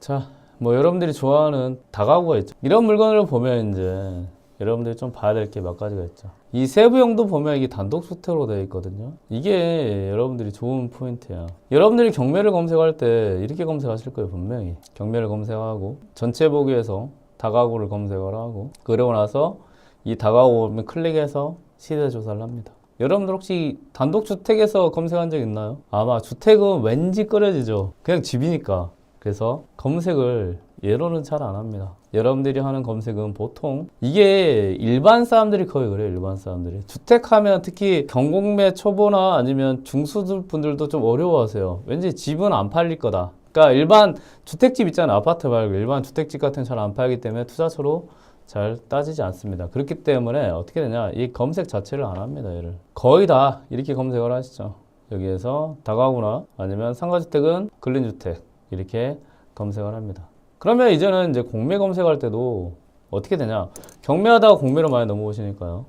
자, 뭐 여러분들이 좋아하는 다가구가 있죠. 이런 물건을 보면 이제 여러분들이 좀 봐야 될 게 몇 가지가 있죠. 이 세부형도 보면 이게 단독주택으로 되어 있거든요. 이게 여러분들이 좋은 포인트야. 여러분들이 경매를 검색할 때 이렇게 검색하실 거예요, 분명히. 경매를 검색하고 전체 보기에서 다가구를 검색을 하고, 그러고 나서 이 다가구 보면 클릭해서 시세 조사를 합니다. 여러분들 혹시 단독주택에서 검색한 적 있나요? 아마 주택은 왠지 꺼려지죠. 그냥 집이니까. 그래서 검색을 예로는 잘 안 합니다. 여러분들이 하는 검색은 보통 이게 일반 사람들이 거의 그래요. 일반 사람들이 주택하면 특히 경공매 초보나 아니면 중수 분들도 좀 어려워하세요. 왠지 집은 안 팔릴 거다. 그러니까 일반 주택집 있잖아요. 아파트 말고 일반 주택집 같은 잘 안 팔기 때문에 투자처로 잘 따지지 않습니다. 그렇기 때문에 어떻게 되냐, 이 검색 자체를 안 합니다. 얘를 거의 다 이렇게 검색을 하시죠. 여기에서 다가구나 아니면 상가주택은 근린주택 이렇게 검색을 합니다. 그러면 이제는 이제 공매 검색할 때도 어떻게 되냐, 경매하다가 공매로 많이 넘어오시니까요.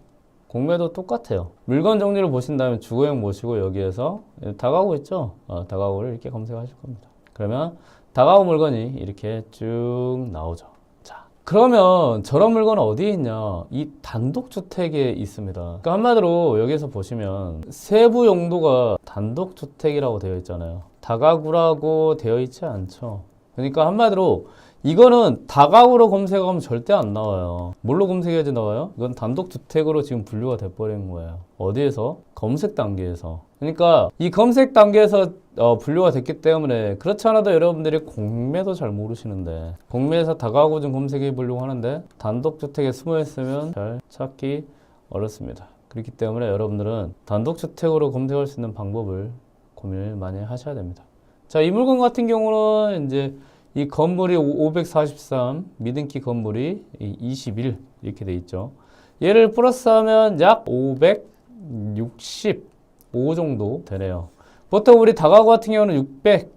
공매도 똑같아요. 물건 정리를 보신다면 주거용 보시고 여기에서 다가구 있죠? 다가구를 이렇게 검색하실 겁니다. 그러면 다가구 물건이 이렇게 쭉 나오죠. 자, 그러면 저런 물건은 어디에 있냐? 이 단독주택에 있습니다. 그러니까 한마디로 여기서 보시면 세부 용도가 단독주택이라고 되어 있잖아요. 다가구라고 되어 있지 않죠. 그러니까 한마디로 이거는 다가구로 검색하면 절대 안 나와요. 뭘로 검색해야지 나와요? 이건 단독주택으로 지금 분류가 돼버린 거예요. 어디에서? 검색 단계에서. 그러니까 이 검색 단계에서 분류가 됐기 때문에, 그렇지 않아도 여러분들이 공매도 잘 모르시는데 공매에서 다가구 좀 검색해 보려고 하는데 단독주택에 숨어 있으면 잘 찾기 어렵습니다. 그렇기 때문에 여러분들은 단독주택으로 검색할 수 있는 방법을 고민을 많이 하셔야 됩니다. 자, 이 물건 같은 경우는 이제 이 건물이 543, 미등기 건물이 21 이렇게 돼 있죠. 얘를 플러스하면 약 565 정도 되네요. 보통 우리 다가구 같은 경우는 600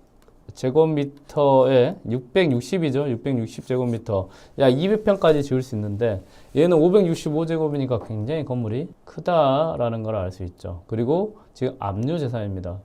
제곱미터에 660이죠. 660 제곱미터. 약 200평까지 지을 수 있는데 얘는 565 제곱이니까 굉장히 건물이 크다라는 걸 알 수 있죠. 그리고 지금 압류 재산입니다.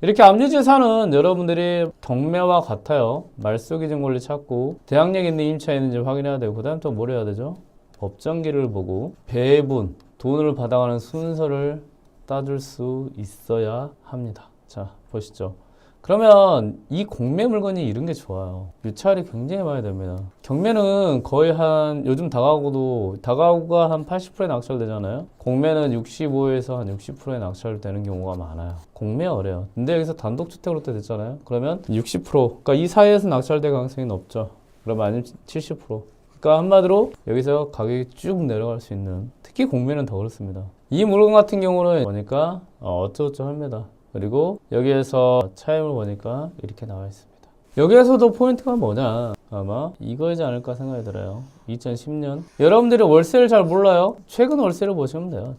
이렇게 압류 재산은 여러분들이 경매와 같아요. 말소기준 권리 찾고 대항력 있는 임차 있는지 확인해야 되고, 그 다음 또 뭘 해야 되죠? 법정기를 보고 배분, 돈을 받아가는 순서를 따줄 수 있어야 합니다. 자, 보시죠. 그러면 이 공매 물건이 이런 게 좋아요. 유찰이 굉장히 많이 됩니다. 경매는 거의 요즘 다가구가 한 80%에 낙찰되잖아요. 공매는 65에서 한 60%에 낙찰되는 경우가 많아요. 공매 어려요. 근데 여기서 단독주택으로 때 됐잖아요. 그러면 60%, 그러니까 이 사이에서 낙찰될 가능성이 높죠. 그러면 아니면 70%. 그러니까 한마디로 여기서 가격이 쭉 내려갈 수 있는, 특히 공매는 더 그렇습니다. 이 물건 같은 경우는 보니까 어쩌고저쩌고합니다. 그리고 여기에서 차임을 보니까 이렇게 나와 있습니다. 여기에서도 포인트가 뭐냐, 아마 이거이지 않을까 생각이 들어요. 2010년 여러분들이 월세를 잘 몰라요? 최근 월세를 보시면 돼요.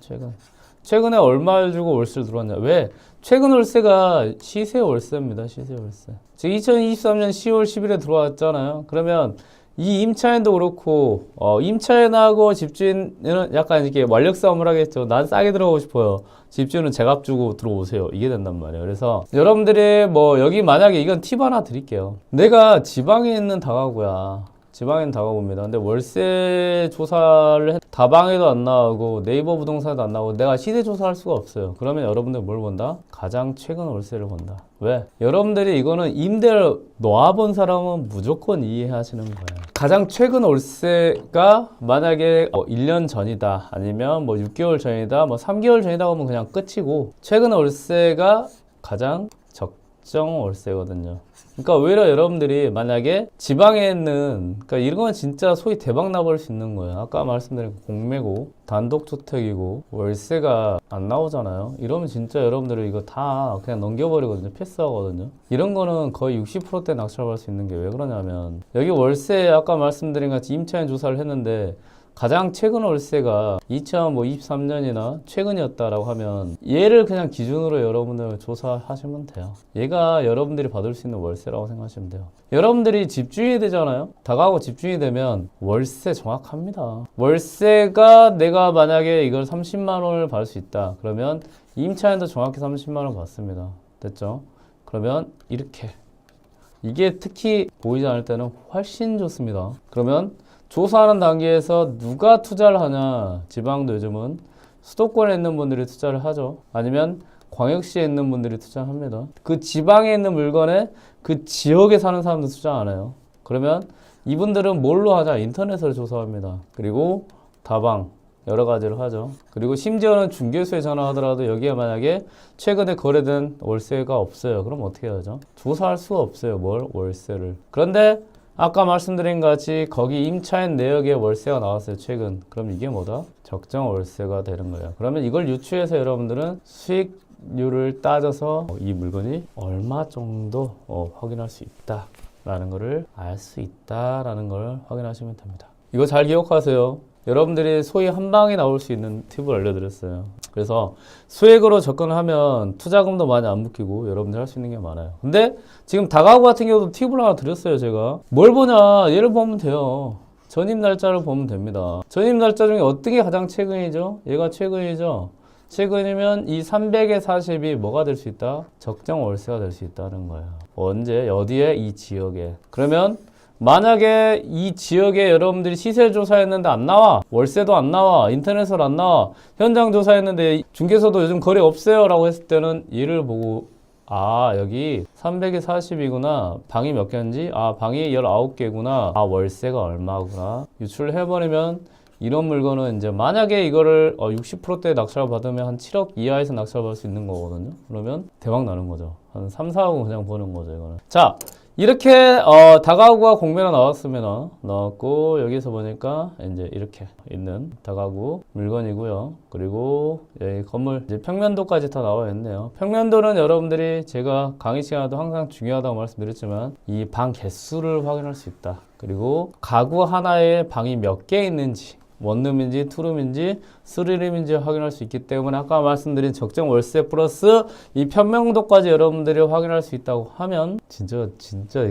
최근에 얼마를 주고 월세를 들어왔냐. 왜? 최근 월세가 시세 월세입니다. 시세 월세. 지금 2023년 10월 10일에 들어왔잖아요. 그러면 이 임차인도 그렇고 임차인하고 집주인은 약간 이렇게 완력 싸움을 하겠죠. 난 싸게 들어가고 싶어요. 집주인은 제값 주고 들어오세요. 이게 된단 말이에요. 그래서 여러분들이 여기 만약에 이건 팁 하나 드릴게요. 내가 지방에 있는 다가구야. 지방에 있는 다가구입니다. 근데 월세 조사를 다방에도 안 나오고 네이버 부동산에도 안 나오고 내가 시세 조사할 수가 없어요. 그러면 여러분들 뭘 본다? 가장 최근 월세를 본다. 왜? 여러분들이 이거는 임대를 놓아본 사람은 무조건 이해하시는 거예요. 가장 최근 월세가 만약에 1년 전이다, 아니면 6개월 전이다, 3개월 전이다 하면 그냥 끝이고, 최근 월세가 가장 적정 월세거든요. 그러니까 오히려 여러분들이 만약에 지방에 있는, 그러니까 이런 건 진짜 소위 대박 나버릴 수 있는 거예요. 아까 말씀드린 공매고 단독주택이고 월세가 안 나오잖아요. 이러면 진짜 여러분들이 이거 다 그냥 넘겨버리거든요. 패스하거든요. 이런 거는 거의 60%대 낙찰받을 수 있는 게 왜 그러냐면, 여기 월세 아까 말씀드린 같이 임차인 조사를 했는데 가장 최근 월세가 2023년이나 최근이었다라고 하면 얘를 그냥 기준으로 여러분들 조사하시면 돼요. 얘가 여러분들이 받을 수 있는 월세라고 생각하시면 돼요. 여러분들이 집주인이 되잖아요. 다가구 집주인이 되면 월세 정확합니다. 월세가 내가 만약에 이걸 30만 원을 받을 수 있다. 그러면 임차인도 정확히 30만 원 받습니다. 됐죠? 그러면 이렇게 이게 특히 보이지 않을 때는 훨씬 좋습니다. 그러면 조사하는 단계에서 누가 투자를 하냐? 지방도 요즘은 수도권에 있는 분들이 투자를 하죠. 아니면 광역시에 있는 분들이 투자합니다. 그 지방에 있는 물건에 그 지역에 사는 사람도 투자 안 해요. 그러면 이분들은 뭘로 하자? 인터넷으로 조사합니다. 그리고 다방 여러 가지를 하죠. 그리고 심지어는 중개소에 전화하더라도 여기에 만약에 최근에 거래된 월세가 없어요. 그럼 어떻게 하죠? 조사할 수가 없어요. 뭘? 월세를. 그런데 아까 말씀드린 같이 거기 임차인 내역에 월세가 나왔어요. 최근. 그럼 이게 뭐다? 적정 월세가 되는 거예요. 그러면 이걸 유추해서 여러분들은 수익률을 따져서 이 물건이 얼마 정도 확인할 수 있다라는 거를 알 수 있다라는 걸 확인하시면 됩니다. 이거 잘 기억하세요. 여러분들이 소위 한 방에 나올 수 있는 팁을 알려드렸어요. 그래서 수액으로 접근하면 투자금도 많이 안 묶이고 여러분들 할 수 있는 게 많아요. 근데 지금 다가구 같은 경우도 팁을 하나 드렸어요. 제가 뭘 보냐, 얘를 보면 돼요. 전입 날짜를 보면 됩니다. 전입 날짜 중에 어떤 게 가장 최근이죠? 얘가 최근이죠. 최근이면 이 300의 40이 뭐가 될 수 있다? 적정 월세가 될 수 있다는 거예요. 언제? 어디에? 이 지역에. 그러면 만약에 이 지역에 여러분들이 시세 조사했는데 안 나와, 월세도 안 나와, 인터넷으로 안 나와, 현장 조사했는데 중개소도 요즘 거래 없어요 라고 했을 때는 얘를 보고 아 여기 300에 40이구나, 방이 몇 개인지, 아 방이 19개구나, 아 월세가 얼마구나 유출을 해버리면 이런 물건은 이제 만약에 이거를 60%대 낙찰 받으면 한 7억 이하에서 낙찰 받을 수 있는 거거든요. 그러면 대박 나는 거죠. 한 3, 4억은 그냥 버는 거죠 이거는. 자, 이렇게 다가구가 공매로 나왔으면 나왔고, 여기서 보니까 이제 이렇게 있는 다가구 물건이고요. 그리고 여기 건물 이제 평면도까지 다 나와 있네요. 평면도는 여러분들이 제가 강의 시간에도 항상 중요하다고 말씀드렸지만 이 방 개수를 확인할 수 있다. 그리고 가구 하나에 방이 몇 개 있는지, 원룸인지 투룸인지 쓰리룸인지 확인할 수 있기 때문에 아까 말씀드린 적정 월세 플러스 이 편명도까지 여러분들이 확인할 수 있다고 하면 진짜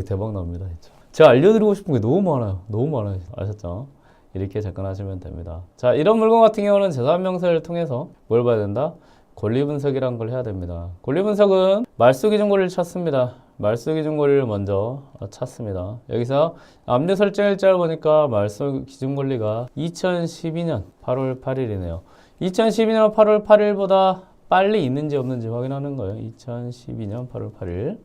대박 납니다. 진짜. 제가 알려드리고 싶은 게 너무 많아요. 너무 많아요. 아셨죠? 이렇게 접근하시면 됩니다. 자, 이런 물건 같은 경우는 재산명세를 통해서 뭘 봐야 된다? 권리분석이라는 걸 해야 됩니다. 권리분석은 말소기준권리를 찾습니다. 말소기준권리를 먼저 찾습니다. 여기서 압류 설정일자를 보니까 말소기준권리가 2012년 8월 8일이네요. 2012년 8월 8일보다 빨리 있는지 없는지 확인하는 거예요. 2012년 8월 8일.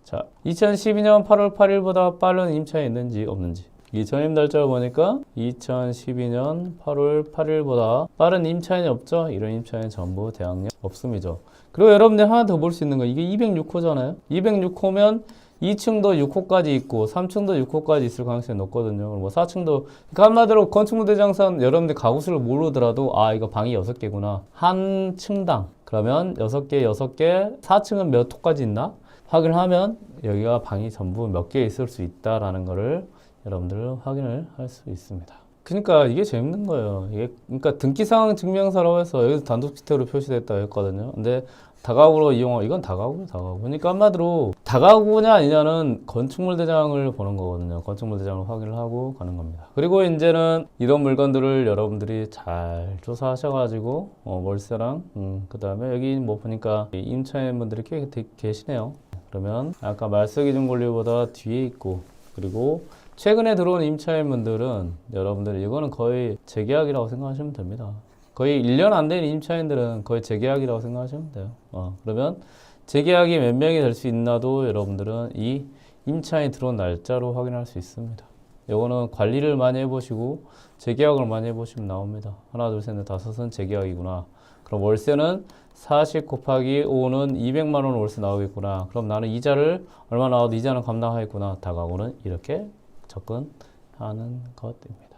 자, 2012년 8월 8일보다 빠른 임차인이 있는지 없는지. 이 전입 날짜를 보니까 2012년 8월 8일보다 빠른 임차인이 없죠? 이런 임차인 전부 대항력 없음이죠. 그리고 여러분들 하나 더 볼 수 있는 거, 이게 206호잖아요. 206호면 2층도 6호까지 있고 3층도 6호까지 있을 가능성이 높거든요. 뭐 4층도, 그러니까 한마디로 건축물 대장산 여러분들 가구수를 모르더라도 아 이거 방이 6개구나. 한 층당. 그러면 6개, 4층은 몇 호까지 있나? 확인하면 여기가 방이 전부 몇 개 있을 수 있다라는 거를 여러분들 확인을 할 수 있습니다. 그러니까 이게 재밌는 거예요. 이게 그러니까 등기사항 증명서라고 해서 여기서 단독주택으로 표시됐다고 했거든요. 근데 다가구로 이용하고, 이건 다가구. 그러니까 한마디로 다가구냐 아니냐는 건축물 대장을 보는 거거든요. 건축물 대장을 확인을 하고 가는 겁니다. 그리고 이제는 이런 물건들을 여러분들이 잘 조사하셔가지고 월세랑 그 다음에 여기 뭐 보니까 임차인분들이 꽤 계시네요. 그러면 아까 말소기준권리보다 뒤에 있고, 그리고 최근에 들어온 임차인분들은 여러분들 이거는 거의 재계약이라고 생각하시면 됩니다. 거의 1년 안 된 임차인들은 거의 재계약이라고 생각하시면 돼요. 그러면 재계약이 몇 명이 될 수 있나도 여러분들은 이 임차인이 들어온 날짜로 확인할 수 있습니다. 이거는 관리를 많이 해보시고 재계약을 많이 해보시면 나옵니다. 하나, 둘, 셋, 넷, 다섯은 재계약이구나. 그럼 월세는 40 곱하기 5는 200만 원 월세 나오겠구나. 그럼 나는 이자를 얼마 나와도 이자는 감당하겠구나. 다가구는 이렇게 접근하는 것입니다.